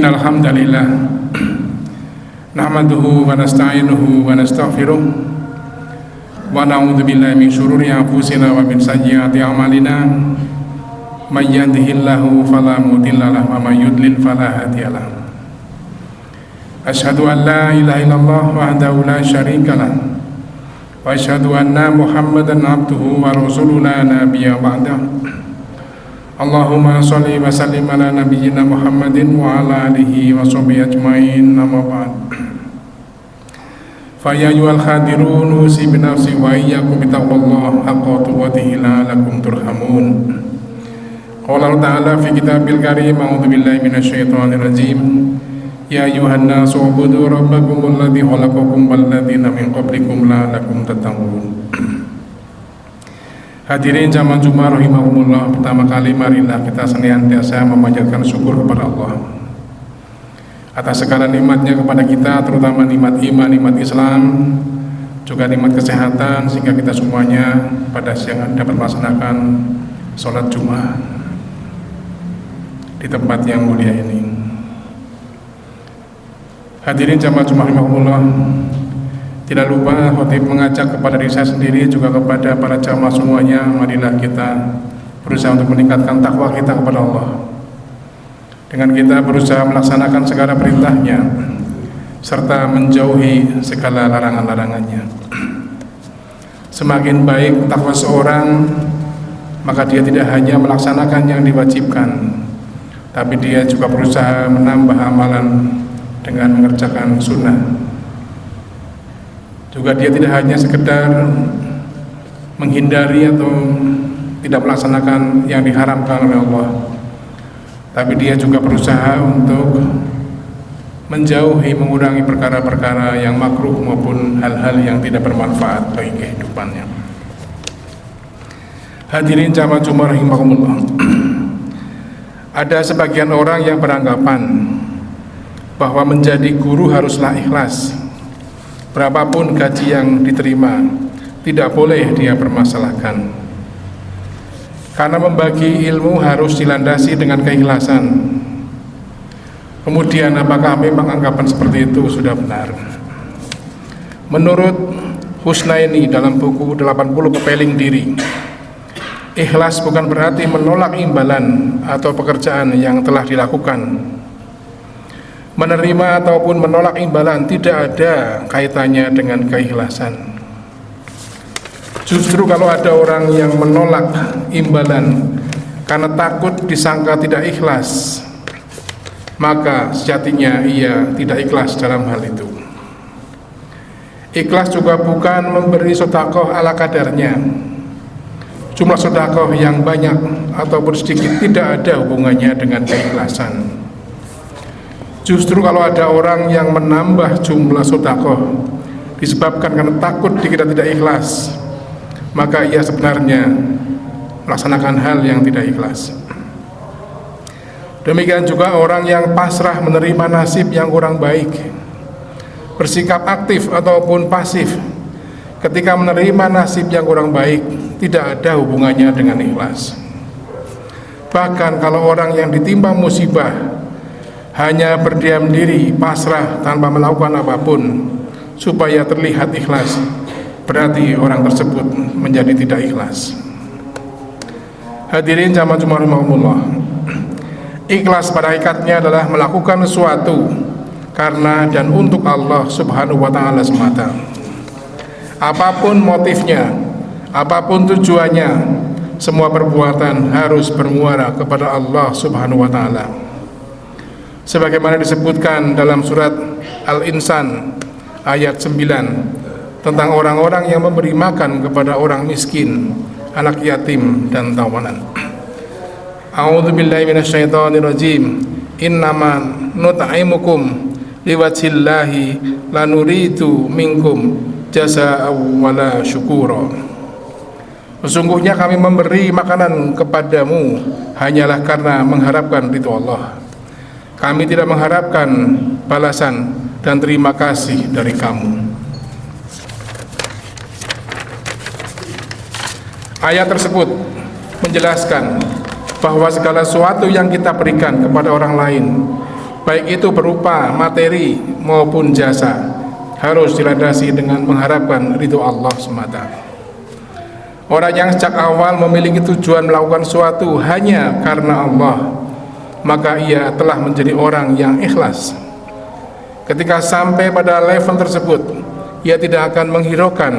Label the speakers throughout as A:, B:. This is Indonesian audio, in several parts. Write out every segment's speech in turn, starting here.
A: Alhamdulillah nahmaduhu wa nasta'inuhu wa nastaghfiruh wa na'udzu billahi min syururi anfusina wa min sayyiati a'malina may yahdihillahu fala mudhillalah wa may yudlil fala hadiyalah. Asyhadu an la ilaha illallah wahdahu la syarikalah wa asyhadu anna Muhammadan abduhu wa rasuluhu la nabiyya ba'dahu. Allahumma sholli wa sallim ala nabiyyina Muhammadin wa ala alihi wa sahbihi ajmain, amma ba'd. Fa ya ayyuhal khadirun usi bi nafsi wa iyyakum bi taqwallahi haqqa tuqatih la'allakum turhamun. Qala ta'ala fi kitabil karim, a'udzu billahi minasyaitonir rajim. Ya ayyuhan nasu ubudu rabbakum alladzi khalaqakum wal ladzina min qablikum la'allakum tattaqun. Hadirin jamaah Jumat rahimahumullah, pertama kali marilah kita senantiasa memanjatkan syukur kepada Allah atas segala nikmatnya kepada kita, terutama nikmat iman, nikmat Islam, juga nikmat kesehatan, sehingga kita semuanya pada siang dapat melaksanakan sholat Jumat di tempat yang mulia ini. Hadirin jamaah Jumat rahimahumullah, tidak lupa khotib mengajak kepada diri saya sendiri juga kepada para jamaah semuanya, marilah kita berusaha untuk meningkatkan takwa kita kepada Allah dengan kita berusaha melaksanakan segala perintahnya serta menjauhi segala larangan-larangannya. Semakin baik takwa seorang, maka dia tidak hanya melaksanakan yang diwajibkan, tapi dia juga berusaha menambah amalan dengan mengerjakan sunnah. Juga dia tidak hanya sekedar menghindari atau tidak melaksanakan yang diharamkan oleh Allah, tapi dia juga berusaha untuk menjauhi, mengurangi perkara-perkara yang makruh maupun hal-hal yang tidak bermanfaat bagi kehidupannya. Hadirin jamaah Jumat rahimahumullah, ada sebagian orang yang beranggapan bahwa menjadi guru haruslah ikhlas. Berapapun gaji yang diterima, tidak boleh dia permasalahkan, karena membagi ilmu harus dilandasi dengan keikhlasan. Kemudian apakah memang anggapan seperti itu sudah benar? Menurut Husnaini dalam buku 80 Kepeling Diri, ikhlas bukan berarti menolak imbalan atau pekerjaan yang telah dilakukan. Menerima ataupun menolak imbalan tidak ada kaitannya dengan keikhlasan. Justru kalau ada orang yang menolak imbalan karena takut disangka tidak ikhlas, maka sejatinya ia tidak ikhlas dalam hal itu. Ikhlas juga bukan memberi sedekah ala kadarnya. Jumlah sedekah yang banyak ataupun sedikit tidak ada hubungannya dengan keikhlasan. Justru kalau ada orang yang menambah jumlah sedekah disebabkan karena takut dikira tidak ikhlas, maka ia sebenarnya melaksanakan hal yang tidak ikhlas. Demikian juga orang yang pasrah menerima nasib yang kurang baik, bersikap aktif ataupun pasif ketika menerima nasib yang kurang baik, tidak ada hubungannya dengan ikhlas. Bahkan kalau orang yang ditimpa musibah hanya berdiam diri, pasrah tanpa melakukan apapun supaya terlihat ikhlas, berarti orang tersebut menjadi tidak ikhlas. Hadirin jamaah Jumat rahimahumullah, ikhlas pada hakikatnya adalah melakukan sesuatu karena dan untuk Allah Subhanahu wa ta'ala semata. Apapun motifnya, apapun tujuannya, semua perbuatan harus bermuara kepada Allah Subhanahu wa ta'ala. Sebagaimana disebutkan dalam surat Al-Insan ayat 9 tentang orang-orang yang memberi makan kepada orang miskin, anak yatim dan tawanan. A'udzu billahi minasyaitonir rajim. Innama nut'imukum liwajhillahi la nuridu minkum jazaa'an wala syukura. Sesungguhnya kami memberi makanan kepadamu hanyalah karena mengharapkan ridho Allah. Kami tidak mengharapkan balasan dan terima kasih dari kamu. Ayat tersebut menjelaskan bahwa segala sesuatu yang kita berikan kepada orang lain baik itu berupa materi maupun jasa, harus dilandasi dengan mengharapkan ridho Allah semata. Orang yang sejak awal memiliki tujuan melakukan sesuatu hanya karena Allah, maka ia telah menjadi orang yang ikhlas. Ketika sampai pada level tersebut, ia tidak akan menghiraukan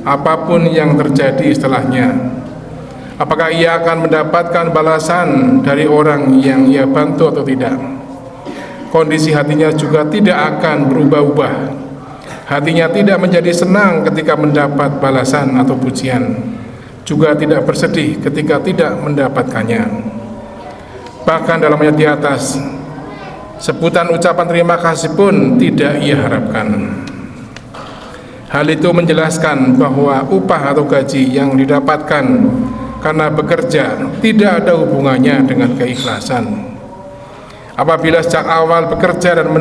A: apapun yang terjadi setelahnya. Apakah ia akan mendapatkan balasan dari orang yang ia bantu atau tidak. Kondisi hatinya juga tidak akan berubah-ubah. Hatinya tidak menjadi senang ketika mendapat balasan atau pujian, juga tidak bersedih ketika tidak mendapatkannya. Bahkan dalam ayat di atas, sebutan ucapan terima kasih pun tidak ia harapkan. Hal itu menjelaskan bahwa upah atau gaji yang didapatkan karena bekerja tidak ada hubungannya dengan keikhlasan. Apabila sejak awal bekerja dan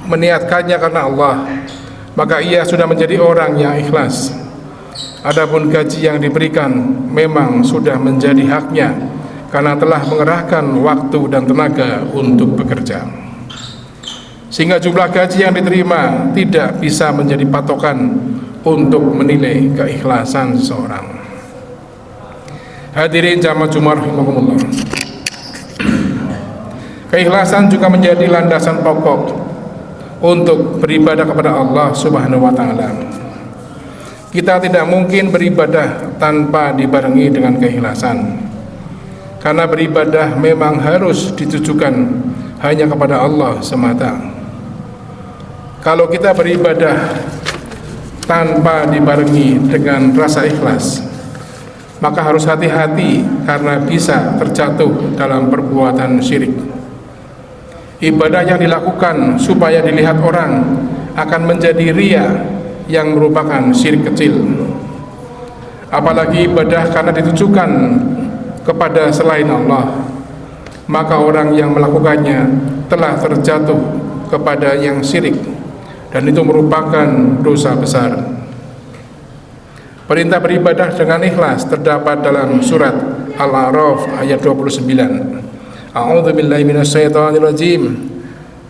A: meniatkannya karena Allah, maka ia sudah menjadi orang yang ikhlas. Adapun gaji yang diberikan memang sudah menjadi haknya karena telah mengerahkan waktu dan tenaga untuk bekerja, sehingga jumlah gaji yang diterima tidak bisa menjadi patokan untuk menilai keikhlasan seseorang. Hadirin jamaah Jumat rahimakumullah, keikhlasan juga menjadi landasan pokok untuk beribadah kepada Allah Subhanahu wa taala. Kita tidak mungkin beribadah tanpa dibarengi dengan keikhlasan. Karena beribadah memang harus ditujukan hanya kepada Allah semata. Kalau kita beribadah tanpa dibarengi dengan rasa ikhlas, maka harus hati-hati karena bisa terjatuh dalam perbuatan syirik. Ibadah yang dilakukan supaya dilihat orang akan menjadi riya yang merupakan syirik kecil. Apalagi ibadah karena ditujukan kepada selain Allah, maka orang yang melakukannya telah terjatuh kepada yang syirik, dan itu merupakan dosa besar. Perintah beribadah dengan ikhlas terdapat dalam surat Al-A'raf ayat 29. A'udzu billahi minasyaitonir rajim.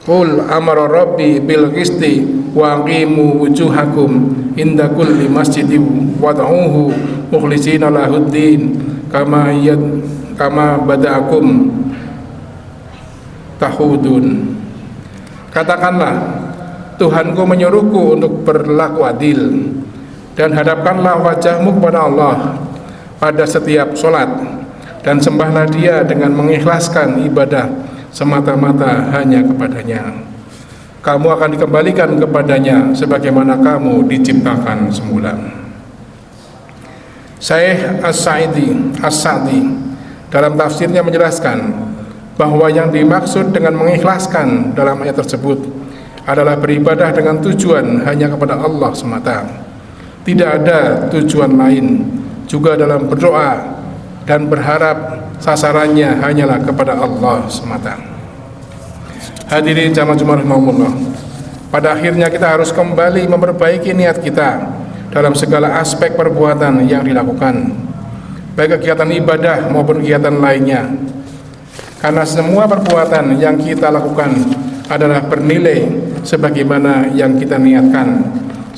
A: Qul amara rabbi bil qisti wa aqimu wujuhakum inda kulli masjidin wad'uhu mukhlishina lahuddin kama bada'akum tahudun. Katakanlah, Tuhanku menyuruhku untuk berlaku adil, dan hadapkanlah wajahmu kepada Allah pada setiap sholat, dan sembahlah Dia dengan mengikhlaskan ibadah semata-mata hanya kepadanya. Kamu akan dikembalikan kepadanya sebagaimana kamu diciptakan semula. Syekh As-Sa'di dalam tafsirnya menjelaskan bahwa yang dimaksud dengan mengikhlaskan dalam ayat tersebut adalah beribadah dengan tujuan hanya kepada Allah semata. Tidak ada tujuan lain. Juga dalam berdoa dan berharap sasarannya hanyalah kepada Allah semata. Hadirin jamaah Jumat rahimakumullah, pada akhirnya kita harus kembali memperbaiki niat kita dalam segala aspek perbuatan yang dilakukan, baik kegiatan ibadah maupun kegiatan lainnya. Karena semua perbuatan yang kita lakukan adalah bernilai sebagaimana yang kita niatkan.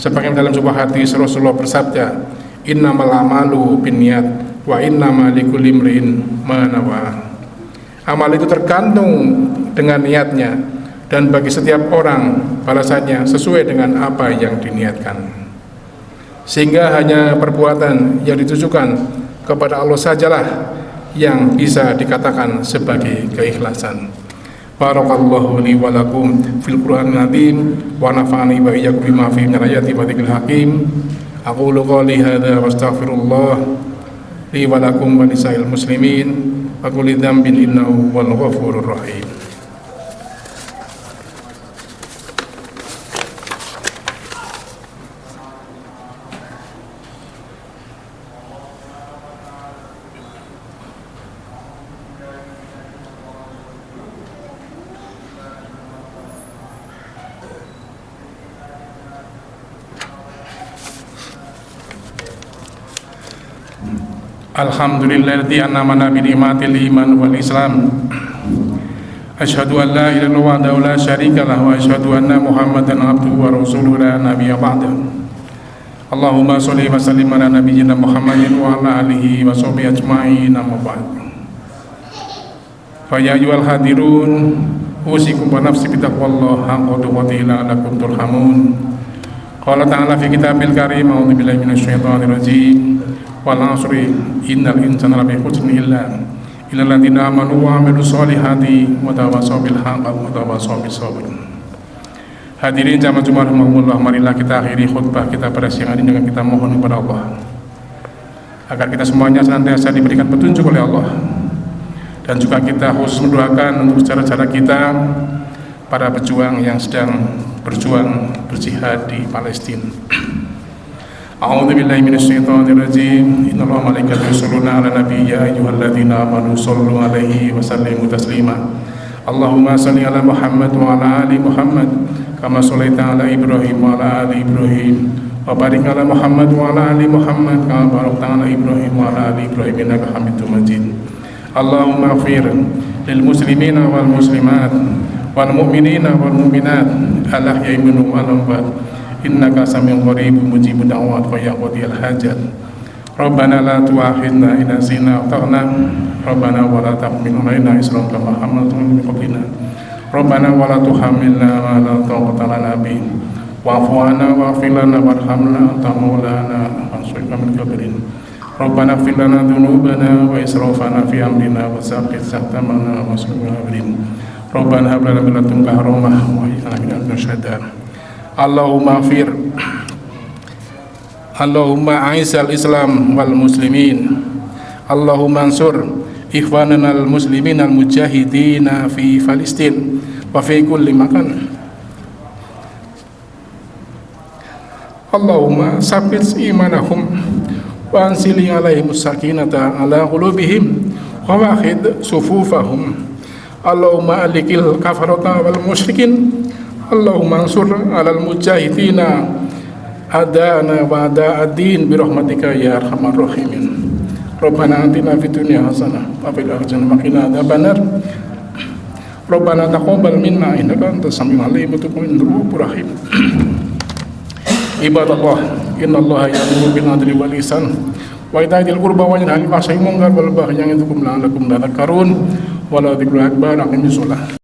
A: Sebagaimana dalam sebuah hadis Rasulullah bersabda, innamal a'malu binniyat wa innamal likulli imrin ma nawa. Amal itu tergantung dengan niatnya, dan bagi setiap orang balasannya sesuai dengan apa yang diniatkan. Sehingga hanya perbuatan yang ditujukan kepada Allah sajalah yang bisa dikatakan sebagai keikhlasan. Barakallahu li wa lakum fil Qur'anil azim wa nafa'ani wa iyyakum bima fihi min ayati wa dzikril hakim. Aqulu qouli hadza wa astaghfirullah li wa lakum wa lisa'il muslimin wa kulli dzambin innahu wal ghafurur rahim. Alhamdulillahilladzi an'amana bi ni'matil iman wal islam Asyhadu an la ilaha illallah wahdahu la syarika lah wa asyhadu anna Muhammadan abduhu wa rasuluhu la nabiyya ba'da. Allahumma sholli wa sallim ala nabiyyina Muhammadin wa ala alihi wa sahbihi ajma'in, amma ba'd. Fa ya ayyuhal hadirun, usikum wa nafsi bitaqwallahi haqqa tuqatih la'allakum turhamun. Qala ta'ala fi kitabil karim, a'udzu billahi minasyaitonir rajim. Wal 'asri innal insana lafi khusrin illa alladziina aamanu wa 'amilus sholihati wa tawassaw bil haqqi wa tawassaw bis sabr. Hadirin jamaah Jumat rahimahumullah, marilah kita akhiri khutbah kita pada siang hari dengan kita mohon kepada Allah agar kita semuanya senantiasa diberikan petunjuk oleh Allah, dan juga kita khusus mendoakan untuk saudara-saudara kita para pejuang yang sedang berjuang berjihad di Palestina. A'udzu billahi minasyaitonir rajim. Innallaha wa malaikatahu yusholluna 'alan nabi ya ayyuhalladzina amanu shollu 'alaihi wa sallimu taslima. Allahumma shalli 'ala Muhammad wa 'ala ali Muhammad kama shallaita 'ala Ibrahim wa 'ala ali Ibrahim wa barik 'ala Muhammad wa 'ala ali Muhammad kama barakta 'ala Ibrahim wa 'ala ali Ibrahim innaka Hamidum Majid. Allahumma ighfir lil muslimina wal muslimat wal mu'minina wal mu'minat al-ahya'i minhum wal amwat innaka sami'un qaribun mujibud da'wat wa ya qadiyal hajat. Rabbana la tu'akhidna in nasina aw akhtana Rabbana wa la tahmil 'alaina isran kama hamaltahu min qablina Rabbana wa la tuhammilna ma la taqata lana bih wa'fu 'anna waghfir lana warhamna anta maulana fansurna min kafirin. Rabbana ighfir lana dhunubana wa israfana fi amrina wa tsabbit aqdamana wa ansurna 'alal kafirin. Rabbana hab lana min ladunka rahmah wa hab lana min syahada. Allahumma fir Allahumma a'izal Islam wal muslimin. Allahumma ansur ikhwanana al muslimin al mujahidina fi Palestin wa fi kulli makan. Allahumma sabbit imanahum wa ansili alaihim sakinata ala qulubihim wa wahid sufufahum. Allahumma alikil kafarata wal musyrikin. Allahumma ansur alal mujahidina adana wa ada'ad-din birahmatika ya arhamar rahimin. Rabbana atina fid dunya hasanah wa fil akhirati hasanah wa qina adzabannar. Rabbana taqabbal minna innaka antas samiul alim wa tub 'alaina rahim. Ibadallah, innallaha ya'muru bil 'adli wal ihsan wa ita'i dzil qurba wa yanha 'anil fahsya'i wal munkari wal baghi ya'idzukum la'allakum tadhakkarun. Wa la dzikru akbar, aqimis shalah.